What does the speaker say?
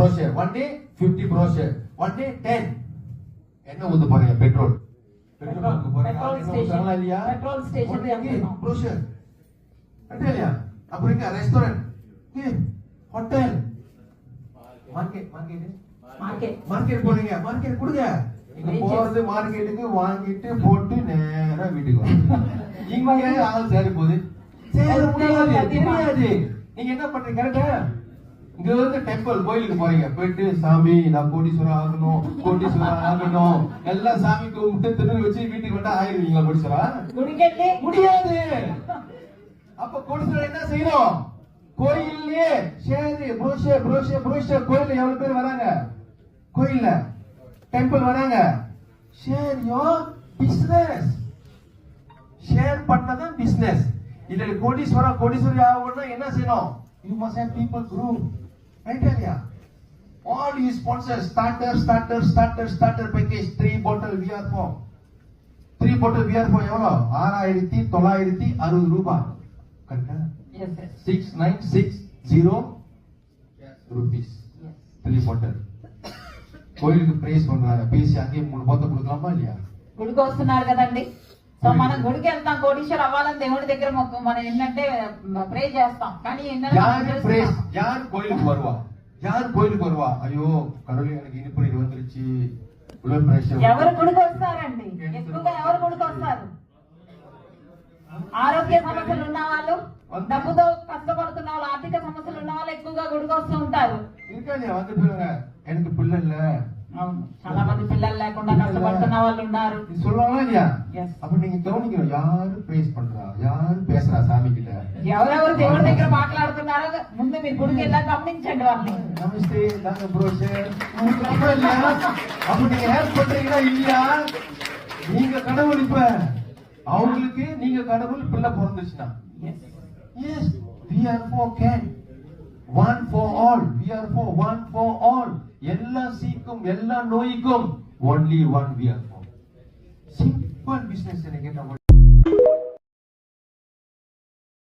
brochure. One day 50 brochure. One day 10. என்ன ஊத்து போறீங்க? பெட்ரோல். பெட்ரோல் ஊத்து போறீங்க. பெட்ரோல் ஸ்டேஷன் இல்லையா? Petrol station brochure. இல்லையா? அப்புறம் இங்க ரெஸ்டாரண்ட். ஹோட்டல். மார்க்கெட் போறீங்க. மார்க்கெட் கொடுங்க. இங்க போறது மார்க்கெட்டுக்கு வாங்கிட்டு போட்டு நேரா வீட்டுக்கு வாங்க. இங்க ஆள் சேர போகுது. சேர முடியாது. தெரியாது. நீங்க என்ன பண்றீங்க? கரெக்டா? இங்க வந்து டெம்பிள் கோயிலுக்கு போறீங்க. போயிட்டு சாமி நான் கோடீஸ்வரன் ஆகணும் எல்லாம் சாமி கும்பிட்டு திருநெல் வச்சு வீட்டுக்கு வந்தா ஆயிருவீங்களா கோடீஸ்வரா? முடியாது. அப்ப கோடீஸ்வரன் என்ன செய்யணும்? கோயிலே ஷேர் புரோஷர் கோயில்ல எவ்வளவு பேர் வராங்க? கோயில்ல டெம்பிள் வராங்க. Share your business. ஷேர் பண்ணதான் பிசினஸ். இல்ல கோடீஸ்வரி ஆகணும்னா என்ன செய்யணும்? You must have people group. Right இல்லையா? All you sponsors starter package 3 bottle VR4. 3 bottle VR4 எவ்வளவு? 6960 ரூபாய். கரெக்ட்டா? Yes sir. 6960 rupees. 3 bottle. கோயிலுக்கு பிரைஸ் பண்றாங்க. பேசி அங்கே 3 bottle கொடுக்கலாமா இல்லையா? గుడికి వస్తున్నారు కదండి. సో మనం గుడికి వెళ్తాం, కోటీశ్వర అవ్వాలని దేవుడి దగ్గర మనం ఏంటంటే ప్రే చేస్తాం. కానీ யார் கோயிலுக்கு வருவா? ஐயோ கடவுளே எனக்கு இனிப்பு இது வந்துருச்சு. Blood pressure. ఎవరు గుడికి వస్తారండి? ఎక్కువగా ఎవరు గుడికి వస్తారు? ఆరోగ్య సమస్యలు ఉన్న వాళ్ళు, డబ్బుతో కష్టపడుతున్న వాళ్ళు, ఆర్థిక సమస్యలు ఉన్న వాళ్ళు ఎక్కువగా గుడికి వస్తూ ఉంటారు. ఇంకా வந்து சொல்லுங்க எனக்கு பிள்ளை இல்ல. అవును, చాలా మంది పిల్లలు లేకుండా కష్టపడుతున్న వాళ్ళు ఉన్నారు. சொல்லுவாங்க இல்லையா? அப்ப நீங்க கவனிக்கணும், யாரு பிரேஸ் பண்றா, யாரு பேசுறா சாமி கிட்ட, ఎవరెవరు దేవుడి దగ్గర మాట్లాడుతున్నారో ముందు మీరు గుడికి వెళ్ళా గమనించండి వాళ్ళని. நமஸ்தே தாங்க ப்ரோஷர் இல்லையா? அப்ப நீங்க ஹெல்ப் பண்றீங்களா இல்லையா? நீங்க கடவுள், இப்ப அவங்களுக்கு நீங்க கடவுள், பிள்ளை பிறந்துச்சுன்னா yes we are for can one for all, we are for one for all. எல்லா சீக்கும் எல்லா நோய்க்கும் only one we are for. Simple business.